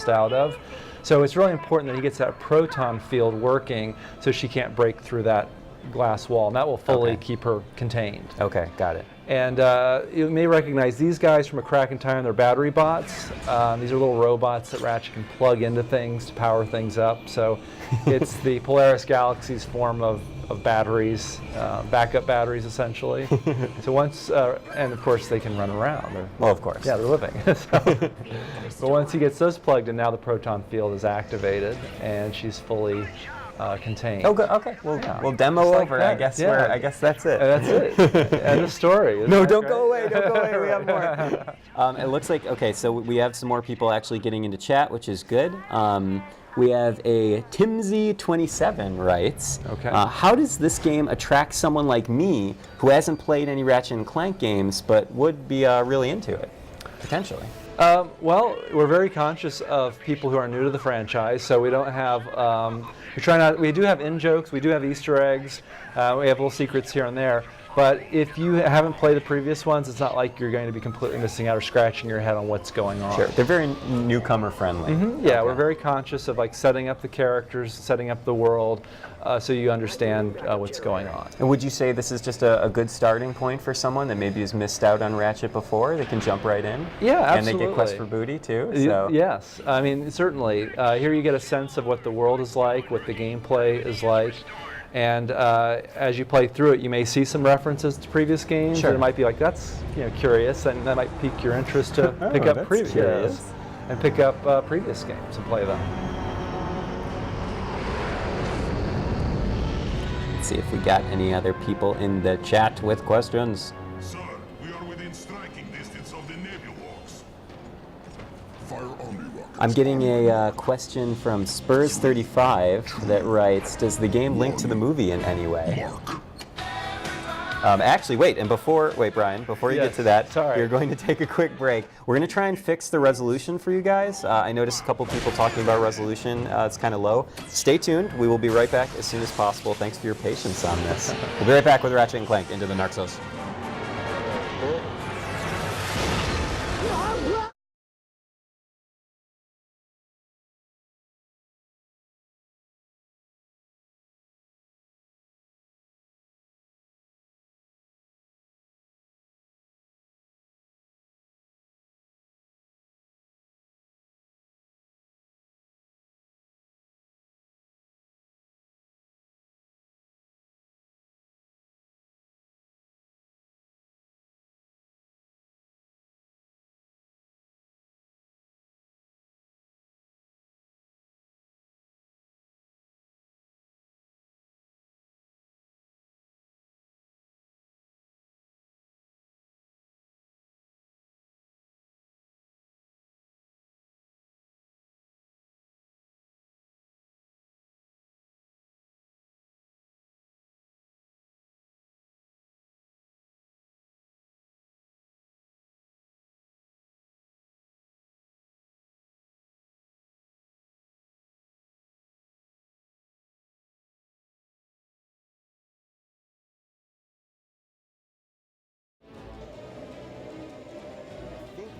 out of. So it's really important that he gets that proton field working so she can't break through that glass wall, and that will fully keep her contained. Okay, got it. And you may recognize these guys from A Crack in Time. They're battery bots. These are little robots that Ratchet can plug into things to power things up. So it's the Polaris Galaxy's form of batteries, backup batteries essentially. So once, and of course they can run around. Well, of course. Yeah, they're living. But once he gets those plugged in, now the proton field is activated and she's fully contained. Oh, good. Okay. We'll demo over. I guess. Yeah. I guess that's it. That's it. End of story. No, don't go away. Don't go away. We have more. It looks like so we have some more people actually getting into chat, which is good. We have a Timsy27 writes, how does this game attract someone like me who hasn't played any Ratchet and Clank games but would be really into it, potentially? Well, we're very conscious of people who are new to the franchise, so we don't have, we do have in-jokes, we do have Easter eggs, we have little secrets here and there, but if you haven't played the previous ones, it's not like you're going to be completely missing out or scratching your head on what's going on. Sure, they're very newcomer friendly. Yeah, we're very conscious of setting up the characters, setting up the world, so you understand what's going on. And would you say this is just a good starting point for someone that maybe has missed out on Ratchet before? They can jump right in? Yeah, absolutely. And they get Quest for Booty too? So. Yes, I mean, certainly. Here you get a sense of what the world is like, what the gameplay is like, and as you play through it, you may see some references to previous games, and it might be like, that's curious, and that might pique your interest to pick up previous games and play them. See if we got any other people in the chat with questions. Sir, we are within striking distance of the Navy works. Fire only rockets. I'm getting a question from Spurs35 that writes, does the game link to the movie in any way? Actually, wait, Brian, before you get to that, we're going to take a quick break. We're going to try and fix the resolution for you guys. I noticed a couple people talking about resolution. It's kind of low. Stay tuned. We will be right back as soon as possible. Thanks for your patience on this. We'll be right back with Ratchet and Clank Into the Nexus.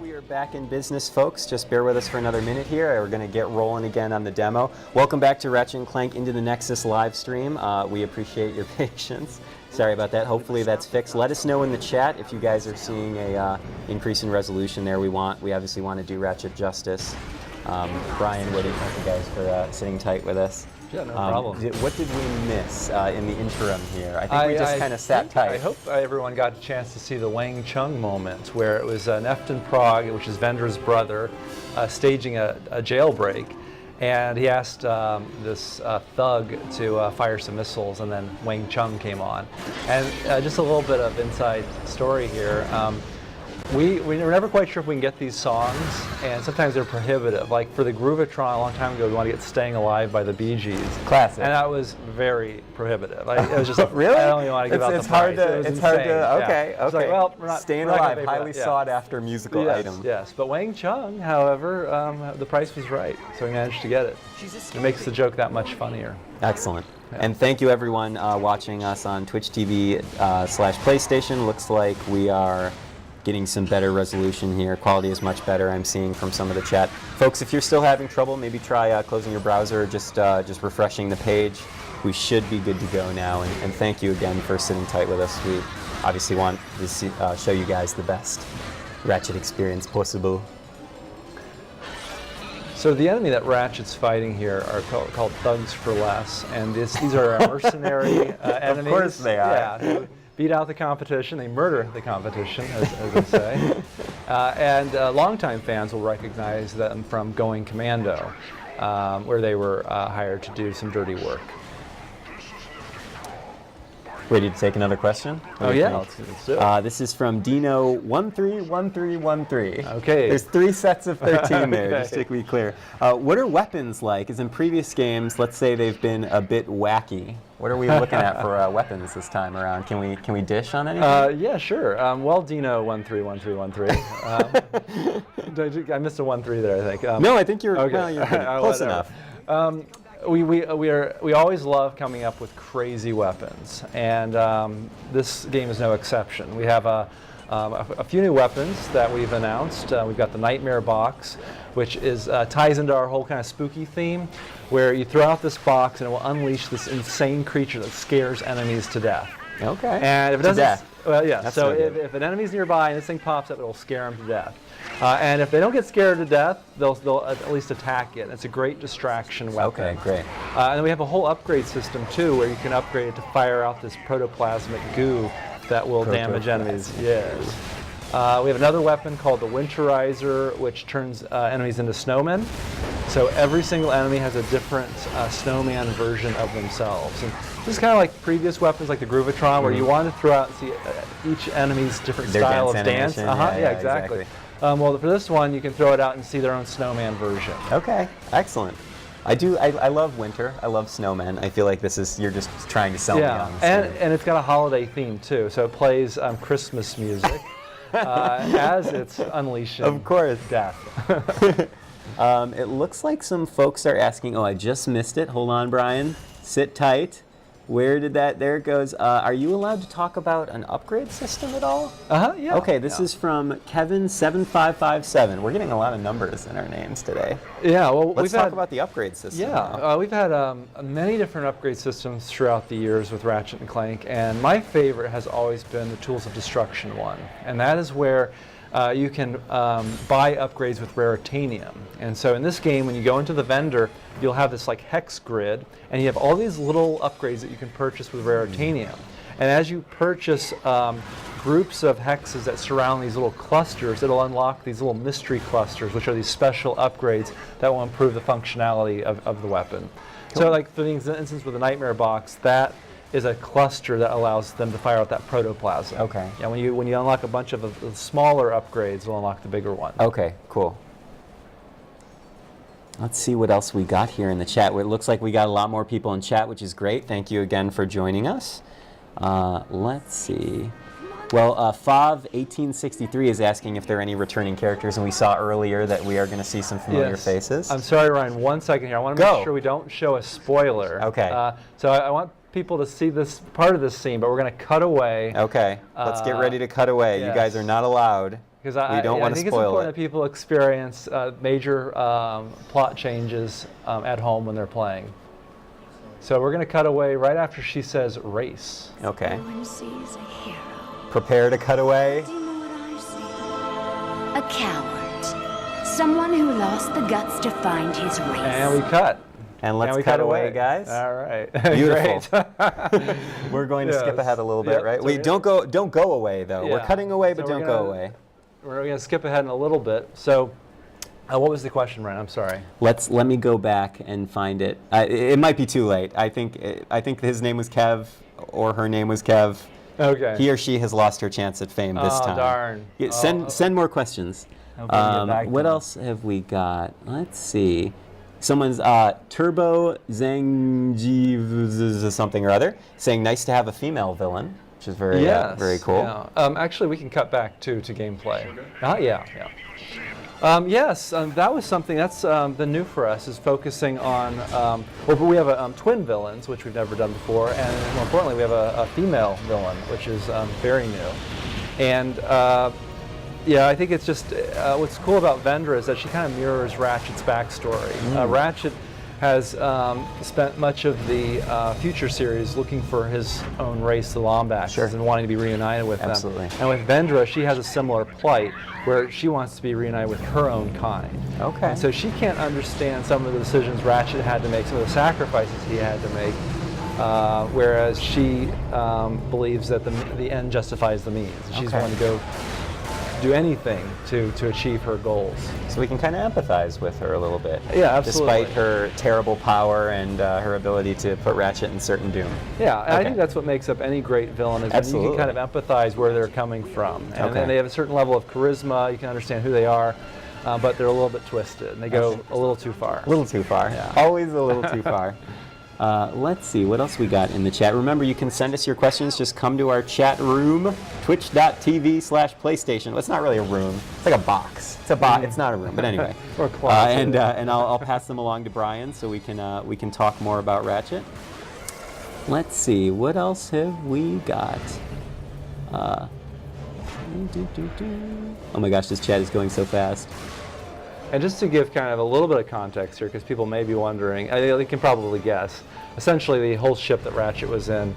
We are back in business, folks. Just bear with us for another minute here. We're going to get rolling again on the demo. Welcome back to Ratchet and Clank Into the Nexus live stream. We appreciate your patience. Sorry about that. Hopefully that's fixed. Let us know in the chat if you guys are seeing a increase in resolution there. We obviously want to do Ratchet justice. Brian, thank you guys for sitting tight with us. Yeah, no problem. What did we miss in the interim here? I think we just kind of sat tight. I hope everyone got a chance to see the Wang Chung moment, where it was Nefton Prague, which is Vender's brother, staging a jailbreak. And he asked this thug to fire some missiles, and then Wang Chung came on. And just a little bit of inside story here. We were never quite sure if we can get these songs, and sometimes they're prohibitive. Like for the Groovatron a long time ago, we wanted to get Staying Alive by the Bee Gees. Classic. And that was very prohibitive. It was just really? I don't even want to give out the price. It's hard to, okay. Like, well, we're not, Staying Alive, highly sought after musical item. Yes, but Wang Chung, however, the price was right, so we managed to get it. It makes the joke that much funnier. Excellent. Yeah. And thank you everyone watching us on Twitch TV /PlayStation. Looks like we are getting some better resolution here. Quality is much better, I'm seeing from some of the chat. Folks, if you're still having trouble, maybe try closing your browser or just refreshing the page. We should be good to go now, and thank you again for sitting tight with us. We obviously want to show you guys the best Ratchet experience possible. So the enemy that Ratchet's fighting here are called Thugs for Less, and these are mercenary enemies. Of course they are. Yeah, who beat out the competition. They murder the competition, as they say. And longtime fans will recognize them from Going Commando, where they were hired to do some dirty work. Ready to take another question? Oh yeah, let's do it. This is from Dino131313. Okay. There's 3 sets of 13 there, Okay. just to be clear. What are weapons like? As in previous games, let's say they've been a bit wacky. What are we looking at for weapons this time around? Can we dish on anything? Yeah, sure. Well, Dino131313. I missed a 1-3 there, I think. No, I think you're, okay. well, you're close enough. We always love coming up with crazy weapons, and this game is no exception. We have a few new weapons that we've announced. We've got the Nightmare Box, which ties into our whole kind of spooky theme, where you throw out this box and it will unleash this insane creature that scares enemies to death. Okay. And if it doesn't, death. well, yeah. That's So no good. if an enemy's nearby and this thing pops up, it will scare them to death. And if they don't get scared to death, they'll at least attack it. It's a great distraction weapon. Okay, great. And then we have a whole upgrade system too, where you can upgrade it to fire out this protoplasmic goo that will damage enemies. Yes. We have another weapon called the Winterizer, which turns enemies into snowmen. So every single enemy has a different snowman version of themselves. And this is kind of like previous weapons, like the Groovitron, where you want to throw out and see each enemy's different Their style of dance dance. animation, Yeah, exactly. Well, for this one, you can throw it out and see their own snowman version. Okay, excellent. I love winter. I love snowmen. I feel like you're just trying to sell me on this. And it's got a holiday theme too, so it plays Christmas music as it's unleashing Of course. death. It looks like some folks are asking, oh, I just missed it. Hold on, Brian. Sit tight. Where did that, there it goes. Are you allowed to talk about an upgrade system at all? Yeah. Okay, this is from Kevin7557. We're getting a lot of numbers in our names today. Yeah, well, Let's talk about the upgrade system. Yeah, we've had many different upgrade systems throughout the years with Ratchet and Clank, and my favorite has always been the Tools of Destruction one, and that is where you can buy upgrades with Raritanium. And so in this game, when you go into the vendor, you'll have this like hex grid, and you have all these little upgrades that you can purchase with Raritanium. And as you purchase groups of hexes that surround these little clusters, it'll unlock these little mystery clusters, which are these special upgrades that will improve the functionality of the weapon. Cool. So like for the instance with the Nightmare Box, that is a cluster that allows them to fire out that protoplasm. Okay. Yeah, when you unlock a bunch of the smaller upgrades, you'll unlock the bigger one. Okay, cool. Let's see what else we got here in the chat. It looks like we got a lot more people in chat, which is great. Thank you again for joining us. Let's see. Well, Fav1863 is asking if there are any returning characters, and we saw earlier that we are going to see some familiar faces. I'm sorry, Ryan, 1 second here. I want to make sure we don't show a spoiler. Okay. So I want people to see this part of this scene, but we're going to cut away. Okay, let's get ready to cut away. Yes. You guys are not allowed. Because we don't want to spoil it. I think it's important that people experience major plot changes at home when they're playing. So we're going to cut away right after she says race. Okay. No one sees a hero. Prepare to cut away. Do you know what I see? A coward. Someone who lost the guts to find his race. And we cut. And let's cut away, guys. All right. Beautiful. We're going to skip ahead a little bit, right? Wait, don't go away though. We're cutting away, but don't go away. We're going to skip ahead in a little bit. So, what was the question, Ryan? I'm sorry. Let me go back and find it. It might be too late. I think his name was Kev, or her name was Kev. Okay. He or she has lost her chance at fame this time. Oh, darn. Yeah, send more questions. What else have we got? Let's see. Someone's Turbo Zangji something or other saying nice to have a female villain, which is very very cool. Yeah. Actually, we can cut back to gameplay. Yeah. Yes, that was something that's been new for us, is focusing on, well, we have twin villains, which we've never done before, and more importantly, we have a female villain, which is very new. And Yeah, I think it's just what's cool about Vendra is that she kind of mirrors Ratchet's backstory. Ratchet has spent much of the future series looking for his own race, the Lombaxes, and wanting to be reunited with Absolutely. them. And with Vendra, she has a similar plight where she wants to be reunited with her own kind. Okay. And so she can't understand some of the decisions Ratchet had to make, some of the sacrifices he had to make, whereas she believes that the end justifies the means. She's willing to go do anything to achieve her goals. So we can kind of empathize with her a little bit. Yeah, absolutely. Despite her terrible power and her ability to put Ratchet in certain doom. Yeah, and I think that's what makes up any great villain is that you can kind of empathize where they're coming from. And then they have a certain level of charisma, you can understand who they are, but they're a little bit twisted and they go a little too far. A little too far. Yeah. Always a little too far. Let's see, what else we got in the chat? Remember, you can send us your questions. Just come to our chat room, twitch.tv/PlayStation. Well, it's not really a room. It's like a box. It's a box. It's not a room, but anyway. Or a closet. And I'll pass them along to Brian so we can talk more about Ratchet. Let's see, what else have we got? Oh my gosh, this chat is going so fast. And just to give kind of a little bit of context here, because people may be wondering, they can probably guess, essentially the whole ship that Ratchet was in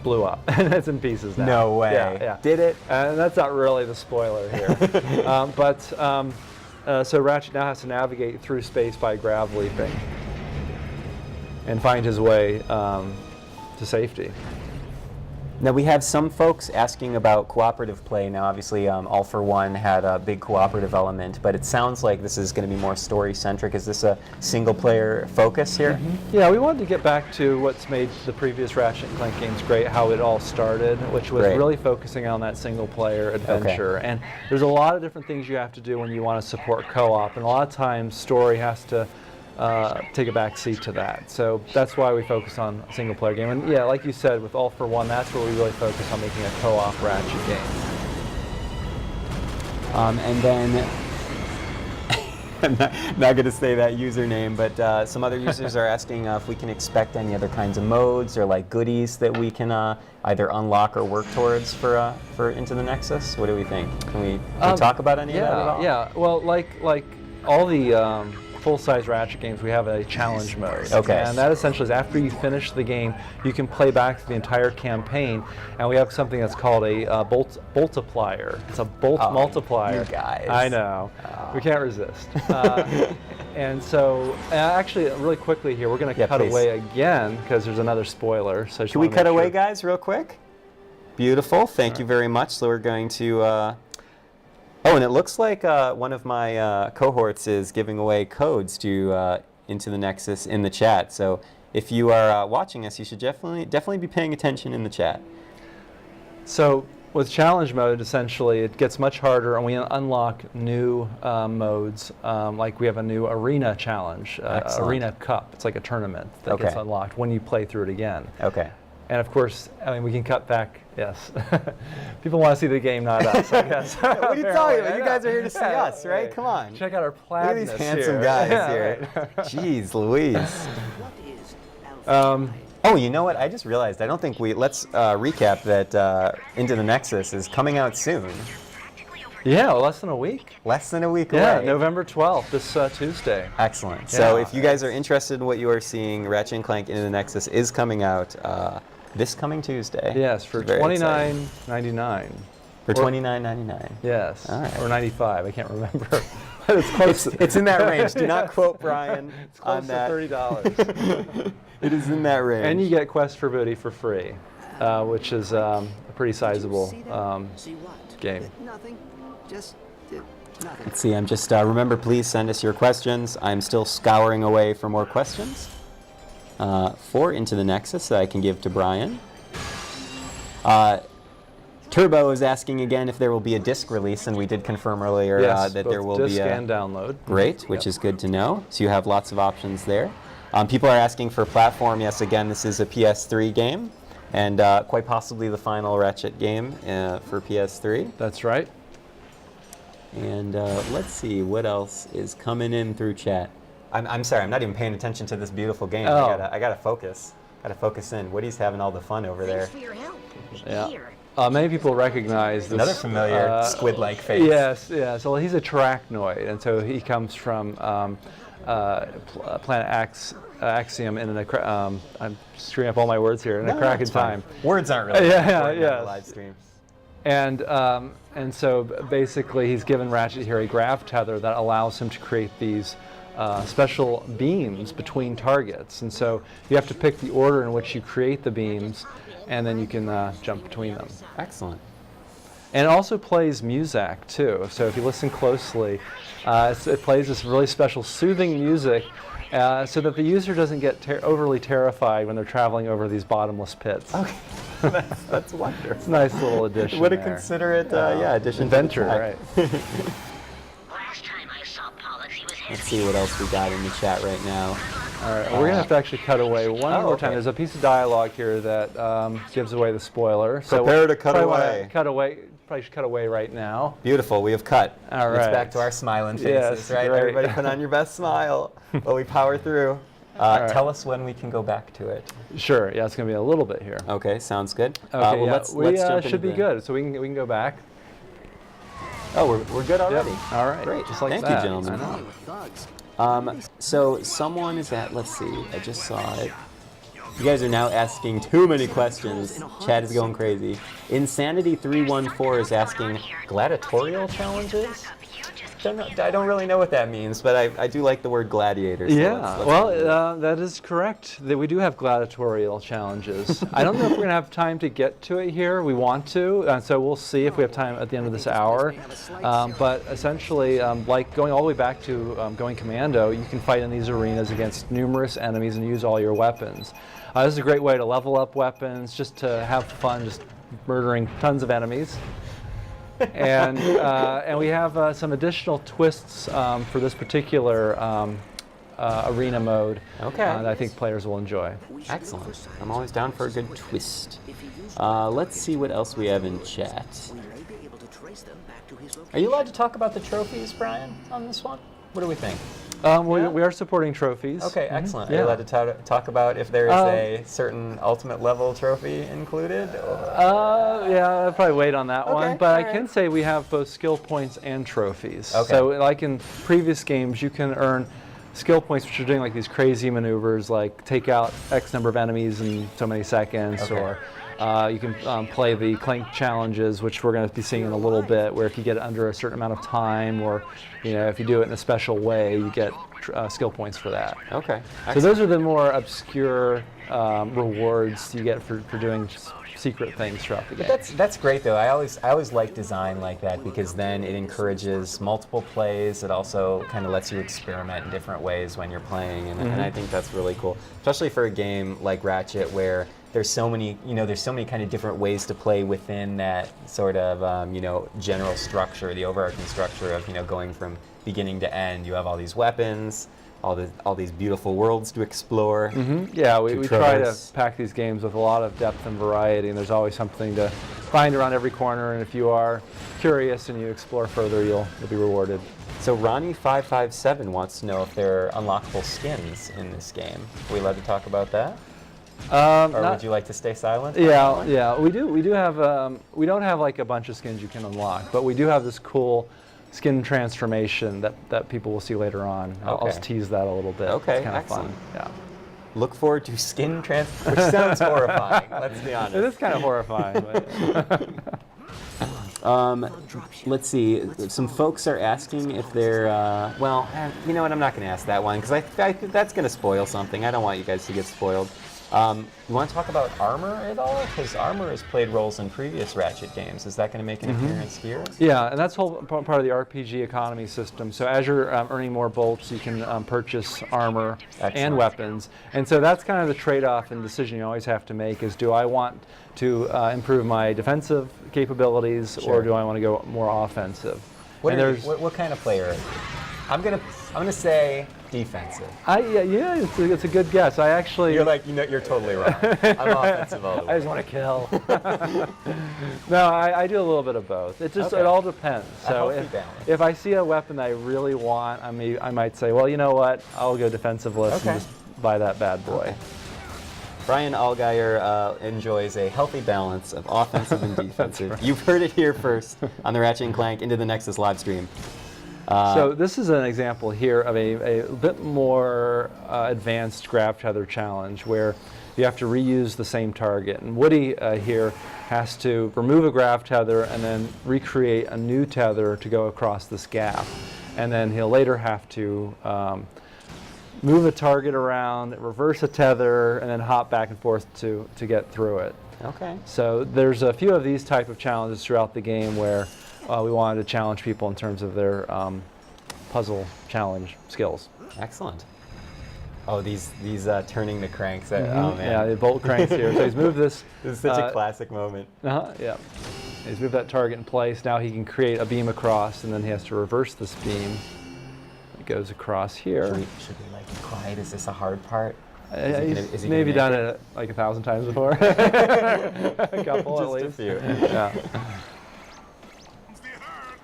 blew up, and it's in pieces now. No way. Yeah. Did it? And that's not really the spoiler here. So Ratchet now has to navigate through space by grav leaping and find his way to safety. Now we have some folks asking about cooperative play. Now obviously All for One had a big cooperative element, but it sounds like this is going to be more story-centric. Is this a single-player focus here? Yeah, we wanted to get back to what's made the previous Ratchet and Clank games great, how it all started, which was really focusing on that single-player adventure. And there's a lot of different things you have to do when you want to support co-op, and a lot of times story has to take a back seat to that. So that's why we focus on a single player game. And yeah, like you said, with All for One, that's where we really focus on making a co-op Ratchet game. And then, I'm not going to say that username, but some other users are asking if we can expect any other kinds of modes or like goodies that we can either unlock or work towards for Into the Nexus. What do we think? Can we talk about any of that at all? Yeah, well, like all the full-size Ratchet games, we have a challenge mode. Okay. And that essentially is after you finish the game, you can play back the entire campaign, and we have something that's called a boltiplier. It's a bolt multiplier. You guys. I know. We can't resist. And so, actually, really quickly here, we're going to cut away again because there's another spoiler. So can we cut away, guys, real quick? Beautiful. Thank you very much. So we're going to. Oh, and it looks like one of my cohorts is giving away codes to Into the Nexus in the chat. So if you are watching us, you should definitely be paying attention in the chat. So with challenge mode, essentially, it gets much harder, and we unlock new modes. Like we have a new arena challenge, Arena Cup. It's like a tournament that gets unlocked when you play through it again. Okay. And of course, I mean, we can cut back. Yes, people want to see the game, not us, I guess. What are you talking about? You guys are here to see us, right? Come on. Check out our Look at these handsome here. guys Yeah, here. right. Jeez Louise. Oh, you know what? I just realized. I don't think let's recap that Into the Nexus is coming out soon. Yeah, well, less than a week. Less than a week Yeah, away. November 12th, this Tuesday. Excellent. Yeah. So if you guys are interested in what you are seeing, Ratchet and Clank Into the Nexus is coming out this coming Tuesday. Yes, for $29.99. For $29.99. Yes. All right. Or 95. I can't remember. It's close. It's in that range. Do not quote Brian It's close on that. to $30. It is in that range. And you get Quest for Booty for free, which is a pretty sizable game. Nothing. Just nothing. Let's see. I'm just remember. Please send us your questions. I'm still scouring away for more questions for Into the Nexus that I can give to Brian. Turbo is asking again if there will be a disc release, and we did confirm earlier that there will be disc a and download. Great, which is good to know. So you have lots of options there. People are asking for platform. Yes, again, this is a PS3 game, and quite possibly the final Ratchet game for PS3. That's right. And let's see what else is coming in through chat. I'm sorry, I'm not even paying attention to this beautiful game. Oh. I gotta focus. Gotta focus in. Woody's having all the fun over there. Thanks for your help. Yeah. Here. Many people recognize this. Another familiar squid-like face. Yes, yeah. So he's a Trachnoid, and so he comes from planet Axiom in I'm screwing up all my words here. In a crack in time. Words aren't really important on the live stream. And so basically, he's given Ratchet here a grav tether that allows him to create these special beams between targets. And so you have to pick the order in which you create the beams, and then you can jump between them. Excellent. And it also plays Muzak too. So if you listen closely, it plays this really special soothing music so that the user doesn't get overly terrified when they're traveling over these bottomless pits. Okay. That's wonderful. It's a nice little addition. What a there. considerate addition. Inventor, to the right. Last time I saw policy was Let's see what else we got in the chat right now. All right, we're going to have to actually cut away one more time. There's a piece of dialogue here that gives away the spoiler. So prepare to cut probably away. Probably should cut away right now. Beautiful, we have cut. All It's right. back to our smiling faces, Yes, right? right. Everybody put on your best smile while we power through. right. Tell us when we can go back to it. Sure, yeah, it's going to be a little bit here. Okay, sounds good. Okay, well, yeah, let's we jump should into be good, so we can go back. Oh, we're good already. Yep. All right, Great. just like Thank that. you, gentlemen. I know. Thugs. So someone is at, let's see, I just saw it. You guys are now asking too many questions. Chat is going crazy. Insanity314 is asking gladiatorial challenges? I don't really know what that means, but I do like the word gladiator. So Yeah, let's well, that is correct. That we do have gladiatorial challenges. I don't know if we're going to have time to get to it here. We want to, so we'll see if we have time at the end of this hour. But essentially, like going all the way back to going commando, you can fight in these arenas against numerous enemies and use all your weapons. This is a great way to level up weapons, just to have fun, just murdering tons of enemies. And we have some additional twists for this particular arena mode that I think players will enjoy. Excellent. I'm always down for a good twist. Let's see what else we have in chat. Are you allowed to talk about the trophies, Brian, on this one? What do we think? We are supporting trophies. Okay, excellent. Yeah. Are you allowed to talk about if there is a certain ultimate level trophy included? Yeah, I'll probably wait on that one. But all I can say we have both skill points and trophies. Okay. So like in previous games, you can earn skill points which are doing like these crazy maneuvers like take out X number of enemies in so many seconds, Okay. or you can play the Clank challenges, which we're going to be seeing in a little bit, where if you get it under a certain amount of time, or if you do it in a special way, you get skill points for that. Okay. So those are the more obscure rewards you get for doing secret things throughout the game. That's great though. I always like design like that because then it encourages multiple plays. It also kind of lets you experiment in different ways when you're playing, and I think that's really cool, especially for a game like Ratchet where there's so many kind of different ways to play within that sort of general structure, the overarching structure of going from beginning to end. You have all these weapons, all these beautiful worlds to explore. Yeah, we try to traverse. pack these games with a lot of depth and variety, and there's always something to find around every corner, and if you are curious and you explore further, you'll be rewarded. So Ronnie557 wants to know if there are unlockable skins in this game. Are we allowed to talk about that? Or would you like to stay silent? Yeah, we do. We do have. We don't have like a bunch of skins you can unlock, but we do have this cool skin transformation that people will see later on. I'll Okay. just tease that a little bit. Okay, it's kind of excellent. fun. Yeah. Look forward to skin which sounds horrifying. Let's be honest. It is kind of horrifying. But Let's see. Some folks are asking if they're. Well, you know what? I'm not going to ask that one because I that's going to spoil something. I don't want you guys to get spoiled. You want to talk about armor at all? Because armor has played roles in previous Ratchet games. Is that going to make an appearance here? Yeah, and that's whole part of the RPG economy system. So as you're earning more bolts, you can purchase armor Excellent. and weapons. And so that's kind of the trade-off and decision you always have to make is, do I want to improve my defensive capabilities, Sure. or do I want to go more offensive? What And kind of player are you? I'm gonna say defensive. Yeah, it's a good guess. I actually... You're like, you're totally wrong. I'm offensive all the way. I just want to kill. No, I do a little bit of both. It just it all depends. So healthy balance. if I see a weapon that I really want, I might say, well, you know what? I'll go defensive list Okay. and just buy that bad boy. Brian Allgeier enjoys a healthy balance of offensive and defensive. You've heard it here first on the Ratchet and Clank Into the Nexus live stream. So this is an example here of a bit more advanced grav tether challenge where you have to reuse the same target. And Woody here has to remove a grav tether and then recreate a new tether to go across this gap. And then he'll later have to move a target around, reverse a tether, and then hop back and forth to get through it. Okay. So there's a few of these type of challenges throughout the game where we wanted to challenge people in terms of their puzzle challenge skills. Excellent. Oh, these turning the cranks. Oh man. Yeah, the bolt cranks here. So he's moved this. This is such a classic moment. Yeah. He's moved that target in place. Now he can create a beam across, and then he has to reverse this beam. It goes across here. Should we like be quiet? Is this a hard part? He's maybe done it like 1,000 times before. A couple at least. Just a few. Yeah.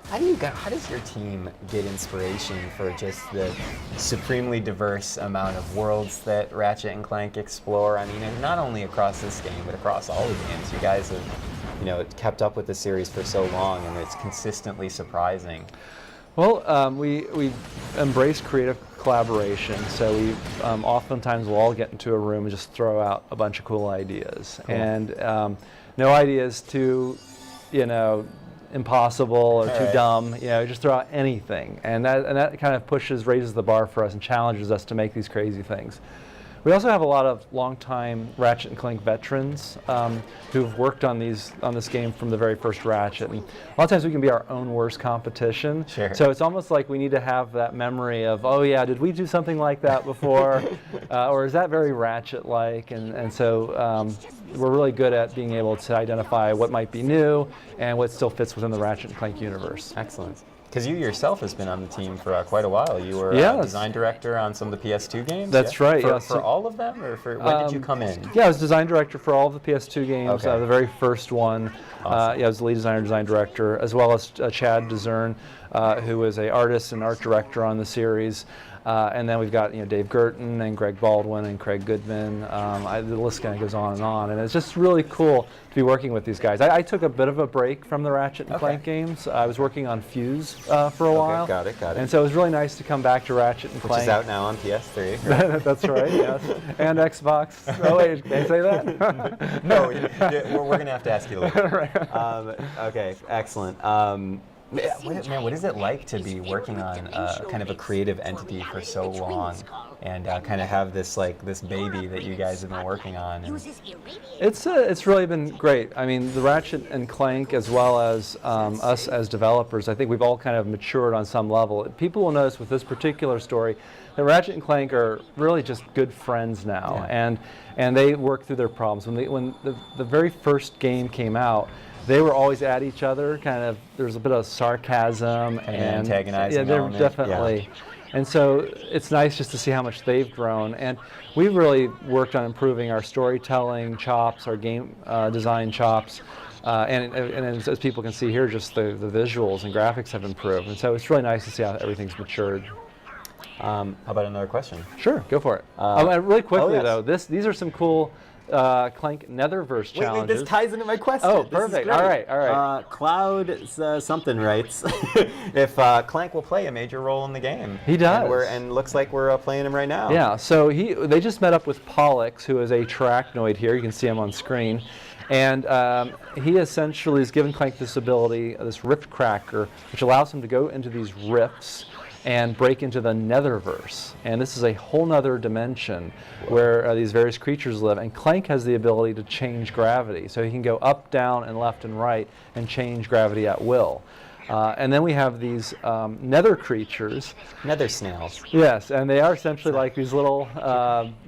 How does your team get inspiration for just the supremely diverse amount of worlds that Ratchet and Clank explore? I mean, and not only across this game, but across all the games. You guys have, kept up with the series for so long, and it's consistently surprising. Well, we embrace creative collaboration, so we oftentimes will all get into a room and just throw out a bunch of cool ideas. Cool. And no idea is too, impossible or too dumb. Just throw out anything, and that kind of raises the bar for us and challenges us to make these crazy things. We also have a lot of longtime Ratchet and Clank veterans who've worked on this game from the very first Ratchet. And a lot of times we can be our own worst competition. Sure. So it's almost like we need to have that memory of, oh yeah, did we do something like that before? Or is that very Ratchet-like? And so we're really good at being able to identify what might be new and what still fits within the Ratchet and Clank universe. Excellent. Because you yourself has been on the team for quite a while. You were design director on some of the PS2 games? That's right. For all of them? Or when did you come in? Yeah, I was design director for all of the PS2 games. Okay. The very first one. Awesome. I was the lead designer, design director, as well as Chad Dezern, who was an artist and art director on the series. And then we've got Dave Gerton and Greg Baldwin and Craig Goodman. The list kind of goes on, and it's just really cool to be working with these guys. I took a bit of a break from the Ratchet and Clank games. I was working on Fuse for a while. Got it. And so it was really nice to come back to Ratchet and Clank. Which is out now on PS3. Right? That's right, yes. And Xbox. Oh wait, can I say that? No, we're going to have to ask you later. Okay, excellent. What is it like to be working on kind of a creative entity for so long, and kind of have this baby that you guys have been working on? It's really been great. I mean, the Ratchet and Clank, as well as us as developers, I think we've all kind of matured on some level. People will notice with this particular story that Ratchet and Clank are really just good friends now, and they work through their problems. When the very first game came out, they were always at each other, there's a bit of sarcasm and antagonizing. Yeah, they're definitely. Yeah. And so it's nice just to see how much they've grown. And we've really worked on improving our storytelling chops, our game design chops. And as people can see here, just the visuals and graphics have improved. And so it's really nice to see how everything's matured. How about another question? Sure, go for it. Really quickly, though, these are some cool Clank Netherverse challenges. Wait, this ties into my question. Oh, perfect. All right. Cloud something writes if Clank will play a major role in the game. He does. And looks like we're playing him right now. Yeah, so they just met up with Pollux, who is a Trachnoid here. You can see him on screen. And he essentially has given Clank this ability, this rift cracker, which allows him to go into these rifts and break into the Netherverse. And this is a whole nother dimension where these various creatures live. And Clank has the ability to change gravity. So he can go up, down, and left and right and change gravity at will. And then we have these nether creatures. Nether snails. Yes, and they are essentially like these little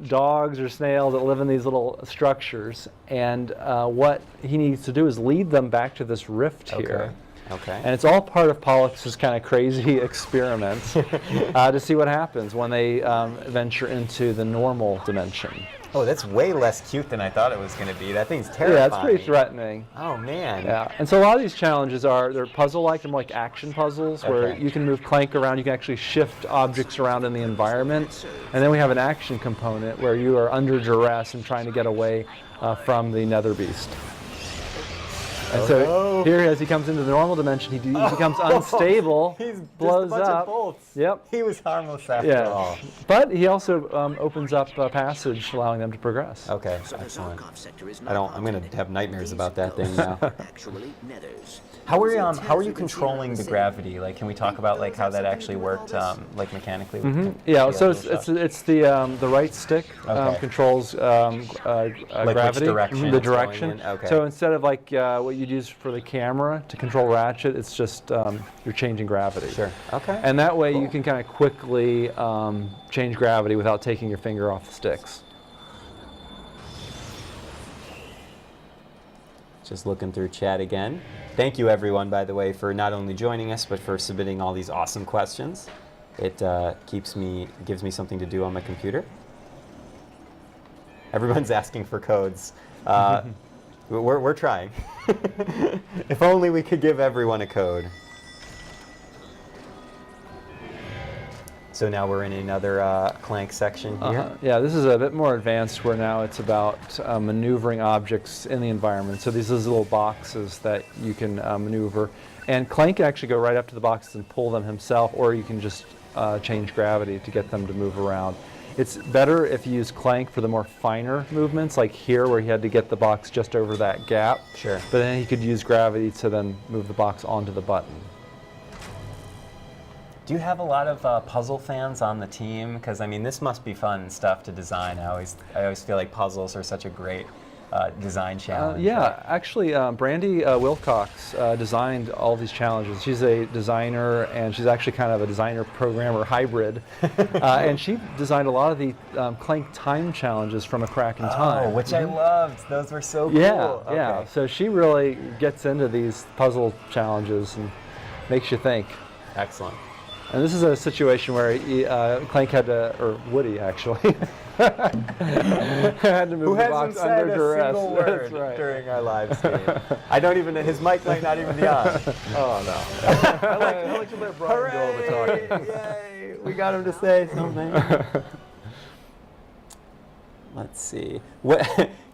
dogs or snails that live in these little structures. And what he needs to do is lead them back to this rift here. Okay. And it's all part of Pollux's kind of crazy experiment to see what happens when they venture into the normal dimension. Oh, that's way less cute than I thought it was going to be. That thing's terrifying. Yeah, it's pretty threatening. Oh, man. Yeah, and so a lot of these challenges they're puzzle-like, they're more like action puzzles where Okay. you can move Clank around, you can actually shift objects around in the environment, and then we have an action component where you are under duress and trying to get away from the Nether Beast. And so here, as he comes into the normal dimension, he becomes unstable, He's blows just a bunch up. of bolts. Yep. He was harmless after all. But he also opens up a passage, allowing them to progress. Okay, excellent. I'm going to have nightmares about that thing now. Actually, nethers. How are you controlling the gravity? Like, can we talk about like how that actually worked, like mechanically? With Yeah, the so actual shot? it's the right stick Okay. controls which gravity, direction the it's going direction. in? Okay. So instead of like what you'd use for the camera to control Ratchet, it's just you're changing gravity. Sure. Okay. And that way you can kind of quickly change gravity without taking your finger off the sticks. Just looking through chat again. Thank you, everyone, by the way, for not only joining us, but for submitting all these awesome questions. It gives me something to do on my computer. Everyone's asking for codes. We're trying. If only we could give everyone a code. So now we're in another Clank section here. Yeah, this is a bit more advanced where now it's about maneuvering objects in the environment. So these are little boxes that you can maneuver. And Clank can actually go right up to the boxes and pull them himself, or you can just change gravity to get them to move around. It's better if you use Clank for the more finer movements, like here where he had to get the box just over that gap. Sure. But then he could use gravity to then move the box onto the button. Do you have a lot of puzzle fans on the team? Because I mean, this must be fun stuff to design. I always feel like puzzles are such a great design challenge. Yeah, actually, Brandy Wilcox designed all these challenges. She's a designer, and she's actually kind of a designer-programmer hybrid. And she designed a lot of the Clank time challenges from A Crack in Time. Oh, which I loved. Those were so cool. Yeah, yeah. Okay. So she really gets into these puzzle challenges and makes you think. Excellent. And this is a situation where Clank had to, or Woody actually, had to move the box under duress. That's right. During our live stream. I don't even know, his mic might not even be on. Oh no. I like to let Brian do all the talking. Yay! We got him to say something. Let's see. What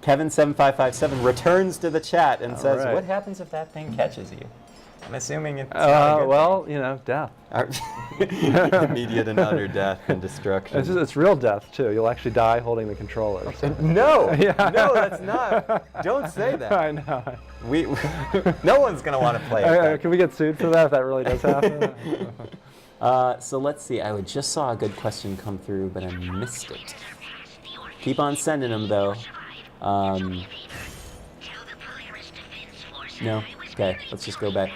Kevin7557 returns to the chat and says, right. "What happens if that thing catches you?" I'm assuming it's not a good well, you know, death. immediate and utter death and destruction. It's real death too. You'll actually die holding the controller. So. No, Yeah. no, that's not. Don't say that. I know. We no one's gonna want to play it. Can we get sued for that if that really does happen? So let's see. I just saw a good question come through, but I missed it. Keep on sending them though. No. Okay, let's just go back.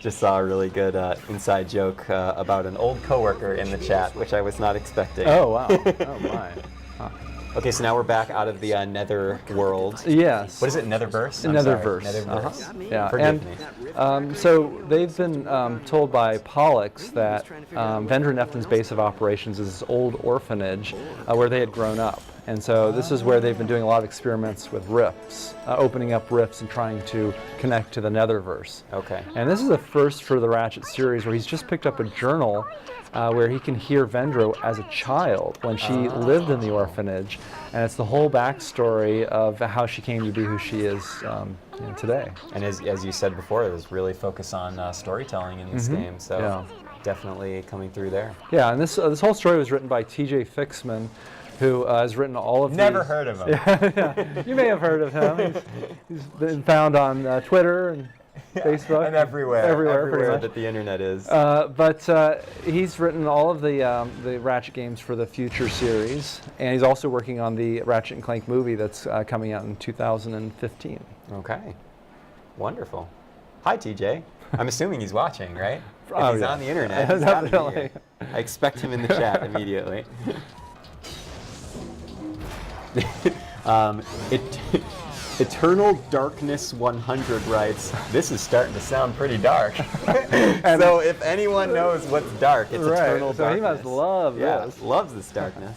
Just saw a really good inside joke about an old coworker in the chat, which I was not expecting. Oh wow. Oh my. Okay, so now we're back out of the Nether world. Yes. What is it? Netherverse? I'm Netherverse. sorry, Netherverse. Yeah. Forgive and me. so they've been told by Pollux that Vendor Nefton's base of operations is this old orphanage where they had grown up. And so this is where they've been doing a lot of experiments with rifts, opening up rifts and trying to connect to the Netherverse. Okay. And this is a first for the Ratchet series where he's just picked up a journal where he can hear Vendro as a child when she lived in the orphanage. And it's the whole backstory of how she came to be who she is today. And as you said before, there's really focus on storytelling in this game, so definitely coming through there. Yeah, and this whole story was written by T.J. Fixman, who has written all of Never these. heard of him. Yeah, you may have heard of him. He's been found on Twitter and Facebook. And everywhere pretty much. that the internet is. But he's written all of the Ratchet games for the Future series, and he's also working on the Ratchet and Clank movie that's coming out in 2015. Okay, wonderful. Hi, TJ. I'm assuming he's watching, right? If Oh, he's yeah. on the internet, he's gotta be Definitely. here. I expect him in the chat Eternal Darkness 100 writes, this is starting to sound pretty dark. So if anyone knows what's dark, it's Eternal so Darkness. he must love Yeah, this. loves this darkness.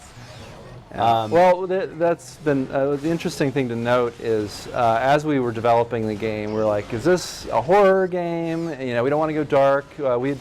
Well, that's been the interesting thing to note is as we were developing the game, we're like, is this a horror game? You know, we don't want to go dark. We've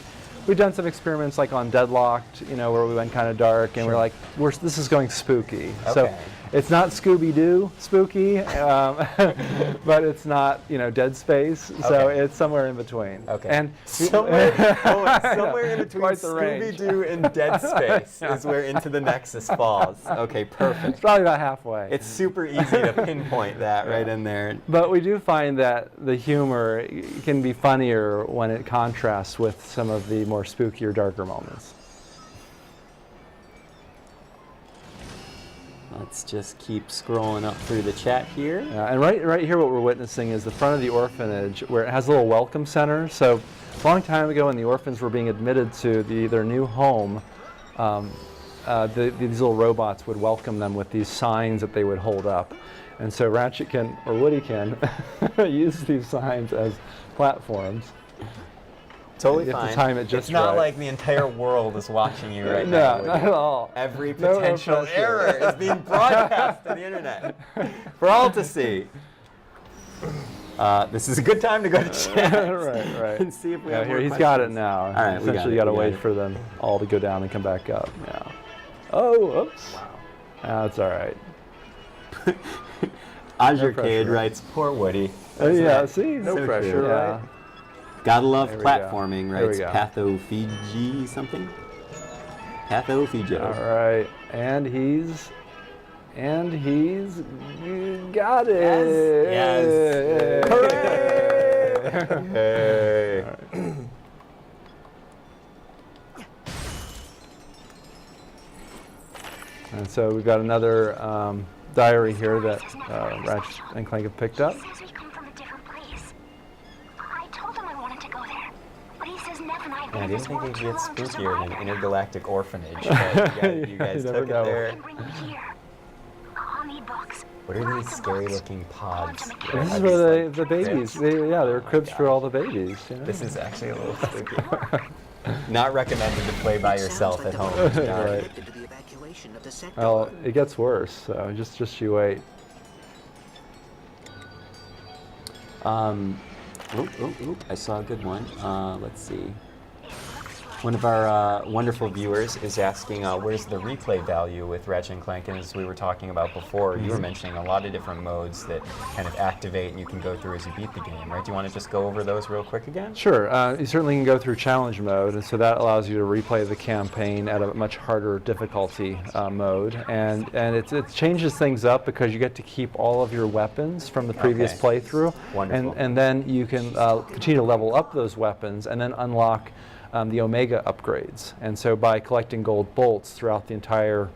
done some experiments like on Deadlocked, you know, where we went kind of dark, and we're like, this is going spooky. Okay. So it's not Scooby-Doo spooky, but it's not, you know, Dead Space. So Okay. it's somewhere in between. Okay. And somewhere in between Quite the range. Scooby-Doo and Dead Space is where Into the Nexus falls. Okay, it's perfect. probably about halfway. It's super easy to pinpoint that right in there. But we do find that the humor can be funnier when it contrasts with some of the more spookier, darker moments. Let's just keep scrolling up through the chat here. And right here what we're witnessing is the front of the orphanage where it has a little welcome center. So a long time ago when the orphans were being admitted to their new home, these little robots would welcome them with these signs that they would hold up. And so Ratchet can, or Woody can, use these signs as platforms. Totally You have fine. to time it just it's not right. like the entire world is watching you right now. No, Woody. not at all. Every No potential pressure. error is being broadcast to the internet for all to see. This is a good time to go to chat right. and see if we Yeah, have here more he's questions. got it now. All right, we got Essentially, it, you got to we got wait it. for them all to go down and come back up. Yeah. Oh, oops. Wow. That's all right. Azure pressure. Cade writes, poor Woody. Oh, Isn't yeah, that see, no so pressure, true? right? Gotta love There we go. platforming, There we writes go. Pathophagy something? Pathophagy. All right, and he's got it. Yes. Hooray! Hey. And so we've got another diary here that Ratchet and Clank have picked up. He says we come from a different place. I told him I wanted to go there. But he says Nev and I have been I in didn't this think world it'd too get long to spookier survive than there. intergalactic orphanage. But you guys You never took it know. there. And bring you here. Honey bucks. What are these lots of scary bucks. looking pods? Quantum This Are is these where like the babies, cribs? they're cribs for all the babies. You know? This is actually a little spooky. Not recommended to play by yourself at home. Right. Connected to the evacuation of the sector. Well, it gets worse, so just you wait. I saw a good one. Let's see. One of our wonderful viewers is asking, where's the replay value with Ratchet and Clank? And as we were talking about before, you were mentioning a lot of different modes that kind of activate and you can go through as you beat the game, right? Do you want to just go over those real quick again? Sure, you certainly can go through challenge mode, and so that allows you to replay the campaign at a much harder difficulty mode, and it changes things up because you get to keep all of your weapons from the previous Okay. playthrough, Wonderful. and then you can continue to level up those weapons and then unlock the Omega upgrades. And so by collecting gold bolts throughout the entire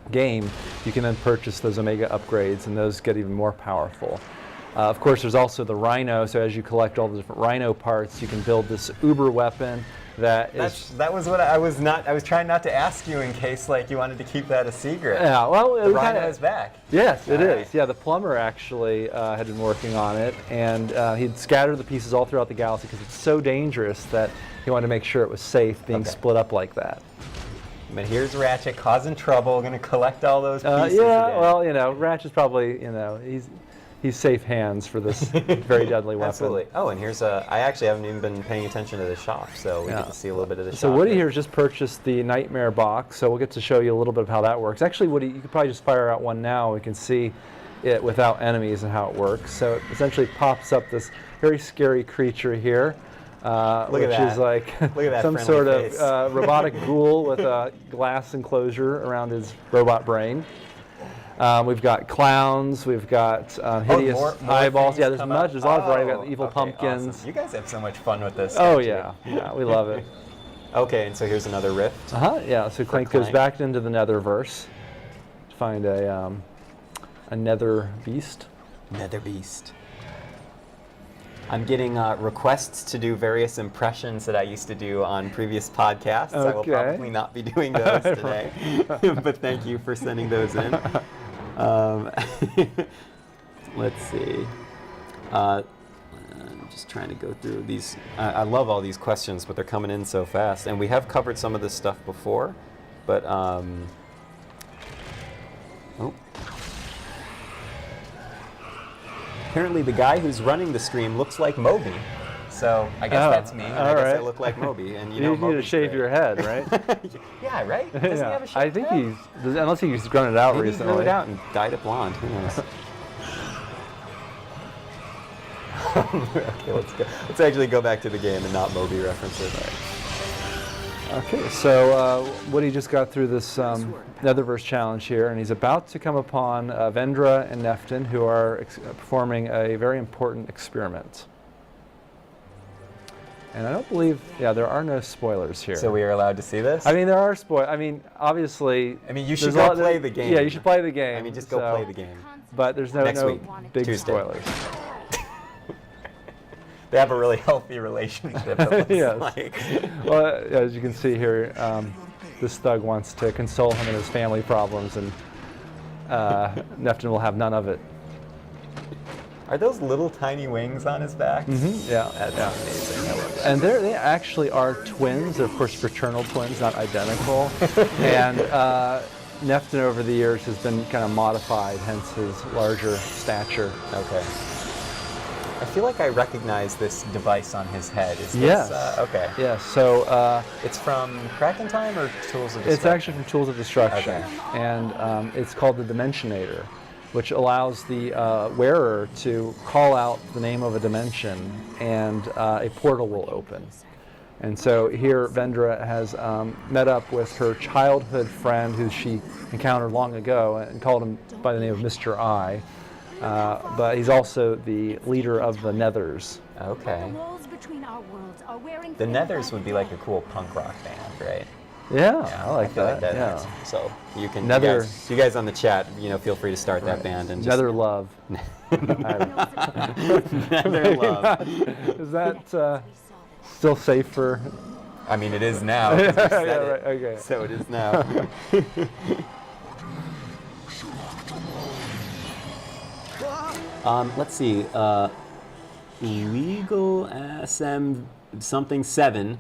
game, you can then purchase those Omega upgrades, and those get even more powerful. Of course, there's also the Rhino, so as you collect all the different Rhino parts, you can build this uber weapon that is... That was what I was trying not to ask you in case like you wanted to keep that a secret. Yeah, well, The we Rhino kinda- is back. Yes, it All is. right. Yeah, the plumber actually had been working on it, and he'd scattered the pieces all throughout the galaxy because it's so dangerous that he wanted to make sure it was safe being Okay. split up like that. But here's Ratchet causing trouble, gonna collect all those pieces Yeah, again. well, you know, Ratchet's probably, you know, he's safe hands for this very deadly weapon. Absolutely. Oh, and here's I actually haven't even been paying attention to the shop, so we Yeah. get to see a little bit of the shop. So Woody here. here has just purchased the Nightmare box, so we'll get to show you a little bit of how that works. Actually, Woody, you could probably just fire out one now. We can see it without enemies and how it works. So it essentially pops up this very scary creature here, which that. is like Look at that some friendly sort face. of robotic ghoul with a glass enclosure around his robot brain. We've got clowns, we've got hideous more eyeballs. things Yeah, there's come much. up? There's a lot of variety. We've got Oh, evil okay, pumpkins. awesome. You guys have so much fun with this. Oh don't you? yeah, we love it. Okay, and so here's another rift. Yeah, so Clank goes Clank. back into the Netherverse to find a nether beast. Nether beast. I'm getting requests to do various impressions that I used to do on previous podcasts. I will Okay. probably not be doing those today, but thank you for sending those in. Let's see. I'm just trying to go through these. I love all these questions, but they're coming in so fast. And we have covered some of this stuff before, but oh. Apparently the guy who's running the stream looks like Moby. So I guess that's me. And I guess I look like Moby. And you know, need to shave your head, right? Yeah, right? Doesn't he have a shaved I think head? unless he's grown it out Maybe recently. he grew it out and dyed it blonde. Who knows? Okay, let's actually go back to the game and not Moby references. Okay, so Woody just got through this Netherverse challenge here, and he's about to come upon Vendra and Neftin, who are performing a very important experiment. And I don't believe, there are no spoilers here. So we are allowed to see this? I mean, there are spoilers. I mean, obviously. I mean, you should go play the game. Yeah, you should play the game. I mean, just go play the game. But there's no Next week, big Tuesday. spoilers. They have a really healthy relationship, it looks Yes. like. Well, as you can see here, this thug wants to console him in his family problems, and Neftin will have none of it. Are those little tiny wings on his back? Yeah, That's amazing. I love that. and they actually are twins. They're, of course, fraternal twins, not identical. And Neftin over the years has been kind of modified, hence his larger stature. Okay. I feel like I recognize this device on his head. Is this, Yes. Okay. Yes. So It's from Kraken Time or Tools of Destruction? it's actually from Tools of Destruction, Okay. and it's called the Dimensionator, which allows the wearer to call out the name of a dimension, and a portal will open. And so here Vendra has met up with her childhood friend who she encountered long ago and called him by the name of Mr. I. But he's also the leader of the Nethers. Okay. The Nethers would be like a cool punk rock band, right? Yeah, Yeah, I like feel that. Yeah. So you can, Nether- you guys on the chat, feel free to start that band and just Nether Love. Nether love. Is that still safe for? I mean, it is now. 'Cause we said Yeah, it. right, okay. So it is now. Let's see. Legal SM something 7.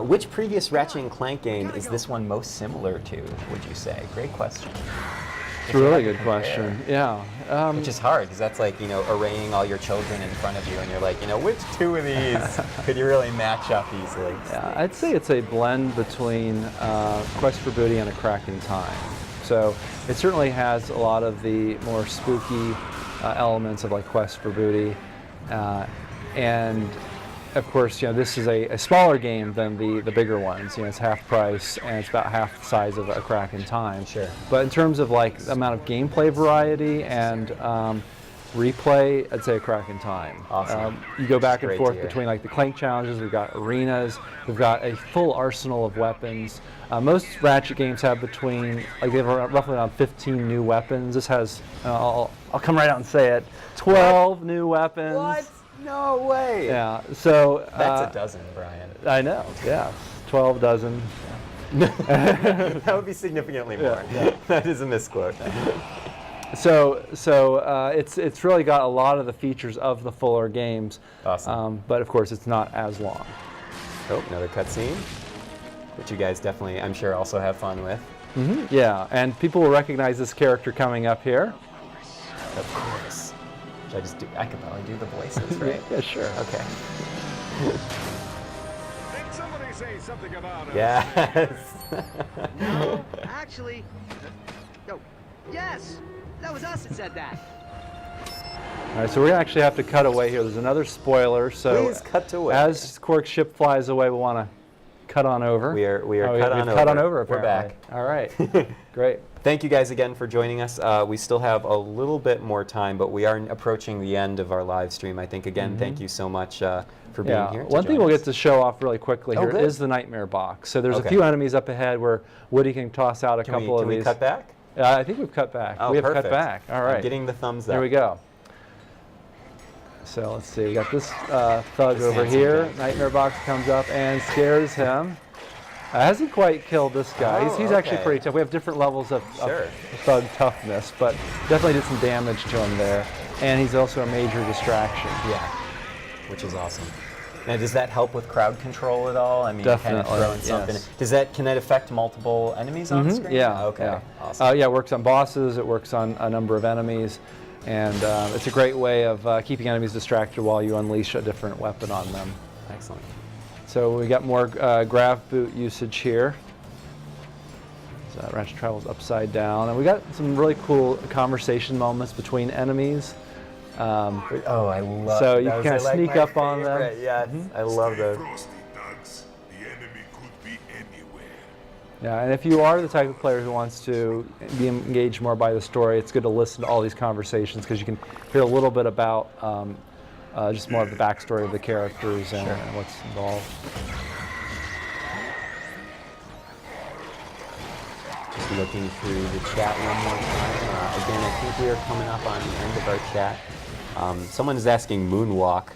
Which previous Ratchet and Clank game is this one most similar to, would you say? Great question. It's a really good question. Yeah. Which is hard, because that's like, arraying all your children in front of you, and you're like, which two of these could you really match up easily? Yeah, I'd say it's a blend between Quest for Booty and A Crack in Time. So it certainly has a lot of the more spooky elements of like Quest for Booty, and of course, this is a smaller game than the bigger ones. It's half price, and it's about half the size of A Crack in Time. Sure. But in terms of like the amount of gameplay variety and replay, I'd say A Crack in Time. Awesome. You go back and Great forth to hear. between like the Clank challenges. We've got arenas. We've got a full arsenal of weapons. Most Ratchet games have they have roughly around 15 new weapons. This has, I'll come right out and say it, 12 new weapons. What? No way. Yeah. So That's a dozen, Brian. I know. Yeah. 12 dozen. That would be significantly more. Yeah. That is a misquote. So it's really got a lot of the features of the fuller games. Awesome. But of course, it's not as long. Oh, another cutscene, which you guys definitely, I'm sure, also have fun with. Yeah, and people will recognize this character coming up here. Of course. Should I just do? I could probably do the voices, right? Yeah, sure. Okay. Did somebody say something about Yes. No, actually. No. Yes! That was us that said that. All right, so we're gonna actually have to cut away here. There's another spoiler. So Please cut away. as Quark's ship flies away, we'll want to cut on over. We are Oh, cut we've on cut over. on over. We're Apparently. back. All right. Great. Thank you guys again for joining us. We still have a little bit more time, but we are approaching the end of our live stream. I think, again, thank you so much for being Yeah. here. to One thing join we'll us. get to show off really quickly Oh, here good. is the Nightmare Box. So there's Okay. a few enemies up ahead where Woody can toss out a couple of Can these. we cut back? I think we've cut back. Oh, we have perfect. cut back. All right. I'm getting the thumbs up. There we go. So let's see. We got this thug This over handsome here. guy. Nightmare Box comes up and scares him. Hasn't quite killed this guy. Oh, he's actually okay. pretty tough. We have different levels of Sure. thug toughness, but definitely did some damage to him there. and he's also a major distraction. Yeah, which is awesome. Now, does that help with crowd control at all? I mean, Definitely, kind of throwing something. yes. Can that affect multiple enemies on screen? Yeah. Okay. Yeah. Awesome. Yeah, it works on bosses. It works on a number of enemies, and it's a great way of keeping enemies distracted while you unleash a different weapon on them. Excellent. So we got more grav boot usage here. So Ratchet travels upside down, and we got some really cool conversation moments between enemies. Oh, I love. So you those can are, like, sneak my up on them. favorite. Yes, I love Stay those. frosty, thugs. The enemy could be anywhere. Yeah, and if you are the type of player who wants to be engaged more by the story, it's good to listen to all these conversations because you can hear a little bit about just more of the backstory of the characters and what's involved. Just looking through the chat one more time. Again, I think we are coming up on the end of our chat. Someone is asking moonwalk.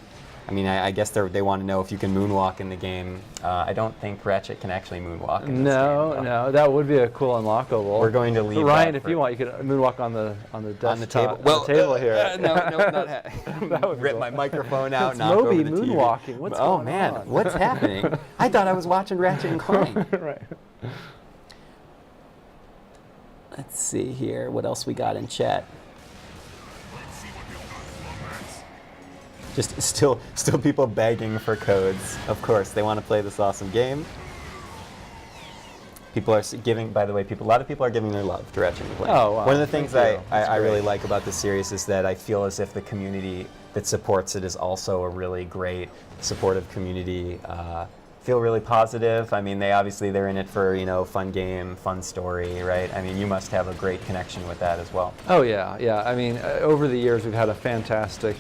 I mean, I guess they want to know if you can moonwalk in the game. I don't think Ratchet can actually moonwalk in this game. No, that would be a cool unlockable. We're going to leave But Ryan, that if for- you want, you could moonwalk on the desktop, On the table. on the table here. No, not would be rip cool. my microphone out, It's knock Moby over the TV. moonwalking. What's oh going man, on? what's happening? I thought I was watching Ratchet and Clank. Right. Let's see here. What else we got in chat? Just still people begging for codes. Of course, they want to play this awesome game. People are giving, by the way, a lot of people are giving their love to Ratchet and Clank. Oh, wow. One of the things Thank you. I really great. like about this series is that I feel as if the community that supports it is also a really great, supportive community. Feel really positive. I mean, they're in it for, fun game, fun story, right? I mean, you must have a great connection with that as well. Oh yeah. I mean, over the years we've had a fantastic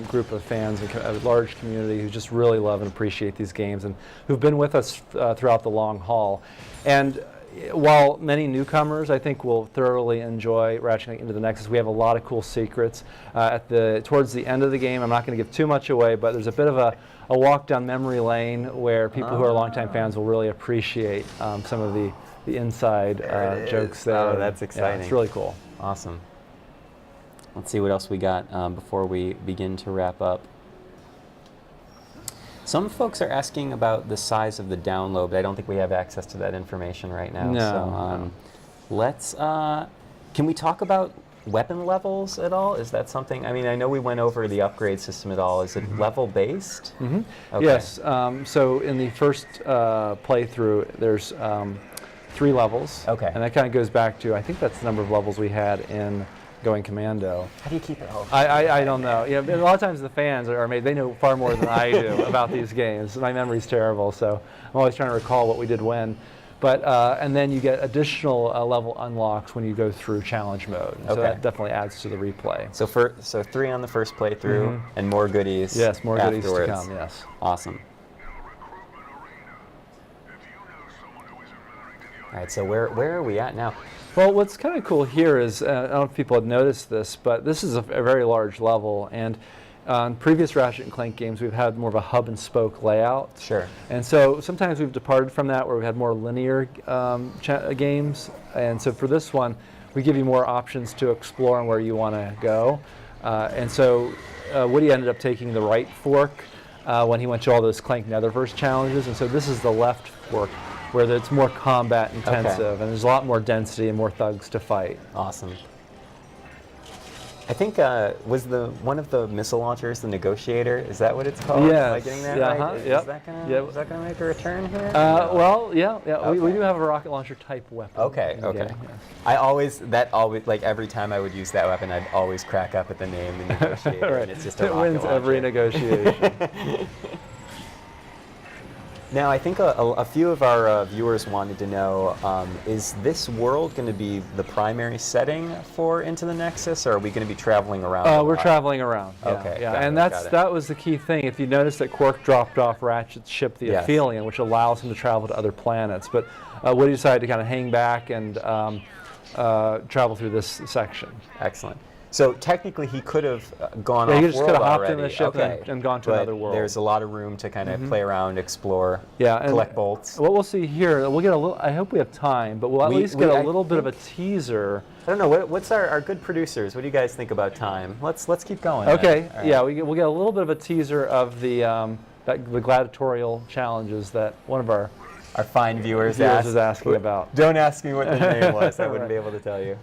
group of fans, a large community who just really love and appreciate these games, and who've been with us throughout the long haul. And while many newcomers, I think, will thoroughly enjoy Ratchet into the Nexus, we have a lot of cool secrets towards the end of the game. I'm not going to give too much away, but there's a bit of a walk down memory lane where people who are longtime fans will really appreciate some of the inside jokes there. Oh, that's Yeah, exciting. it's really cool. Awesome. Let's see what else we got before we begin to wrap up. Some folks are asking about the size of the download, but I don't think we have access to that information right now. No, So let's. Can we talk about weapon levels at all? Is that something? I mean, I know we went over the upgrade system at all. Is it level based? Okay. Yes. So in the first playthrough, there's 3 levels. Okay. And that kind of goes back to, I think that's the number of levels we had in Going Commando. How do you keep it all? I don't know. Yeah, a lot of times the fans they know far more than I do about these games. My memory's terrible, so I'm always trying to recall what we did when. But and then you get additional level unlocks when you go through challenge mode. So Okay. that definitely adds to the replay. So 3 on the first playthrough, and more goodies. Yes, more goodies to afterwards. come. Yes. Awesome. All right, so where are we at now? Well, what's kind of cool here is, I don't know if people have noticed this, but this is a very large level. And on previous Ratchet and Clank games, we've had more of a hub and spoke layout. Sure. And so sometimes we've departed from that where we had more linear games. And so for this one, we give you more options to explore on where you want to go. And so Woody ended up taking the right fork when he went to all those Clank Netherverse challenges. And so this is the left fork, where it's more combat intensive, and there's a lot more density and more thugs to fight. Awesome. I think was one of the missile launchers the Negotiator? Is that what it's called? Yes. Am I getting that right? Uh-huh, Is yep. that gonna Yep. is that gonna make a return here? Well, yeah. We Okay. do have a rocket launcher type weapon. Okay. in the Okay. game, yes. I always like every time I would use that weapon, I'd always crack up at the name, the Negotiator, Right. and it's just a It rocket wins every launcher. negotiation. Now, I think a few of our viewers wanted to know, is this world going to be the primary setting for Into the Nexus, or are we going to be traveling around? a We're lot? traveling around. Yeah, Okay, yeah, got and it, got it. that was the key thing. If you notice that Quark dropped off Ratchet's ship, the Yes. Aphelion, which allows him to travel to other planets, but Woody decided to kind of hang back and travel through this section. Excellent. So technically, he could have gone Yeah, off he just world could have hopped already. in the ship and gone to But another world. There's a lot of room to kind of play around, explore, Yeah, and collect bolts. What we'll see here, we'll get a little. I hope we have time, but we'll at least get a little bit of a teaser. I don't know. What's our good producers? What do you guys think about time? Let's keep going. Okay. Then. All right. Yeah, we'll get a little bit of a teaser of the gladiatorial challenges that one of our fine viewers is asking about. Don't ask me what the name was. I wouldn't be able to tell you.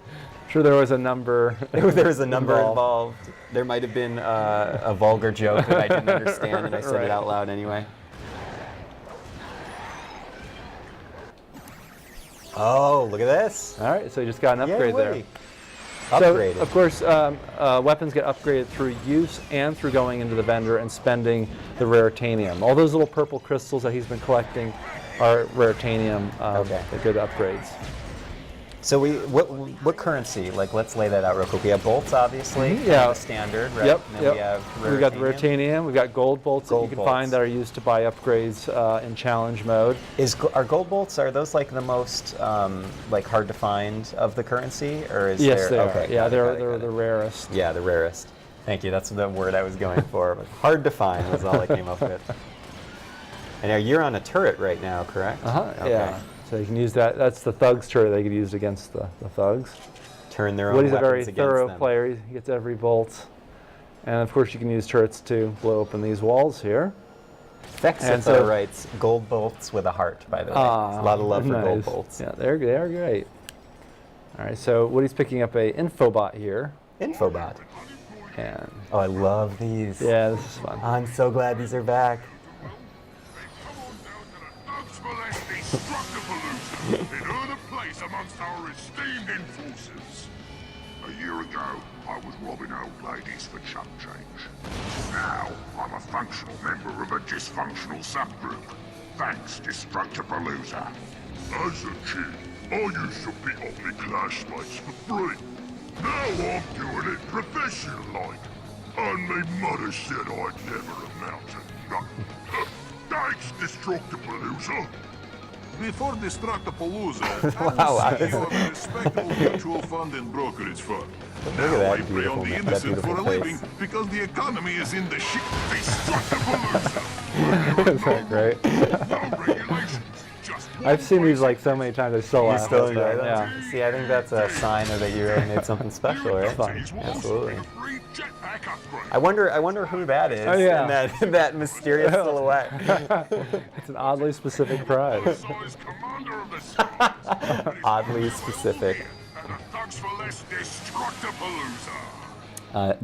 Sure, there was a number. There was a number involved. There might have been a vulgar joke that I didn't understand, and I said it out loud anyway. Oh, look at this! All right, so you just got an upgrade there. Upgraded. So, of course, weapons get upgraded through use and through going into the vendor and spending the raritanium. All those little purple crystals that he's been collecting are raritanium. Okay. They're good upgrades. So what currency? Like, let's lay that out real quick. We have bolts, obviously. Yeah. The standard, right? Yep. And then we have We've got the raritanium. We've got gold bolts that you can find that are used to buy upgrades in challenge mode. Are gold bolts, are those like the most like hard to find of the currency, or is Yes, there? they are. Okay, Yeah, got it. they're the rarest. Yeah, the rarest. Thank you. That's the word I was going for. But hard to find was all I came up with. And now you're on a turret right now, correct? Okay. Yeah. So you can use that. That's the thugs turret they could use against the thugs. Turn their own Woody's a weapons very against thorough them. player. He gets every bolt. And of course you can use turrets to blow open these walls here. Fexifa writes, gold bolts with a heart, by the way. A lot of love for gold bolts. Yeah, they are great. All right, so Woody's picking up a infobot here. Infobot. And Oh, I love these. yeah, this is fun. I'm so glad these are back. It earned a place amongst our esteemed enforcers. A year ago, I was robbing old ladies for chump change. Now, I'm a functional member of a dysfunctional subgroup. Thanks, Destructipalooza. As a kid, I used to beat up my classmates for free. Now I'm doing it professional-like. And my mother said I'd never amount to nothing. Thanks, Destructipalooza. Before Destructipalooza, I was CEO of a respectable mutual fund and brokerage firm. Now that I prey beautiful on the that innocent for beautiful a living face. because the economy is in the shit. Destructipalooza. Isn't that great? No regulations. Just I've seen these like so many times. I still laugh. Still at them. enjoy them? Yeah. See, I think that's a sign of that you really made something special, right? Absolutely. I wonder who that is. Oh, yeah. In that mysterious silhouette. It's an oddly specific prize. Oddly specific.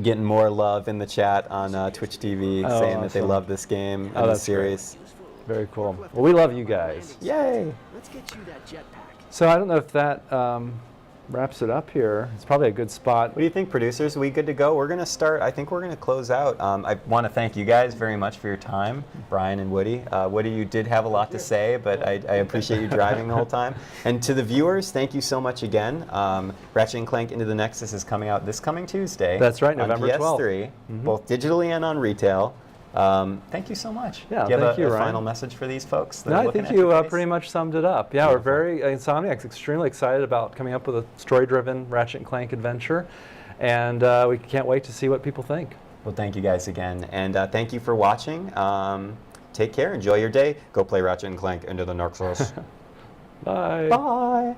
Getting more love in the chat on Twitch TV, saying that they awesome. love this game and Oh, the that's series. Very cool. Well, we love you guys. Yay! Let's get you that jetpack. So I don't know if that wraps it up here. It's probably a good spot. What do you think, producers? Are we good to go? We're going to start. I think we're going to close out. I want to thank you guys very much for your time, Brian and Woody. Woody, you did have a lot to say, but I appreciate you driving the whole time. And to the viewers, thank you so much again. Ratchet and Clank Into the Nexus is coming out this coming Tuesday. That's right, on November 12th. PS3, both digitally and on retail. Thank you so much. Yeah, do you have thank you, a Ryan. final message for these folks? that No, are I looking think at you your face? pretty much summed it up. Yeah, we're very, Insomniac's extremely excited about coming up with a story-driven Ratchet and Clank adventure, and we can't wait to see what people think. Well, thank you guys again, and thank you for watching. Take care, enjoy your day. Go play Ratchet and Clank Into the Nexus. Bye. Bye.